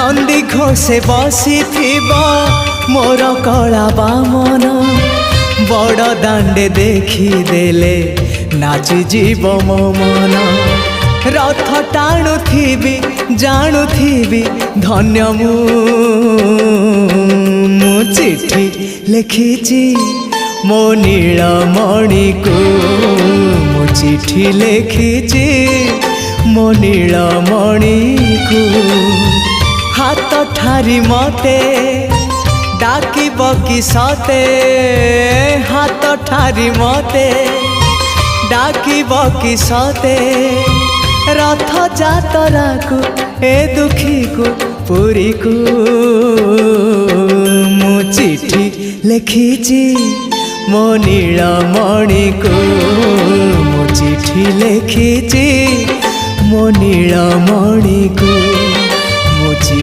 नंदी घोषे बसी मोर कला बामन बड़ दांडे देखी देले नाची जीव मो मन रथ टाणुथिबी जाणुथिबी धन्य मु चिट्ठी लिखिची मो नीलमणि को मु चिट्ठी लिखिची मो नीलमणि को हाथ ठारी मते डाकी बकी सते हाथ ठारी मते डाकी बकी सते रथ जातरा को ए दुखी को पुरी को मु चिट्ठी लिखिची मो नीलमणि को मु चिट्ठी लिखिची मो नीलमणि को।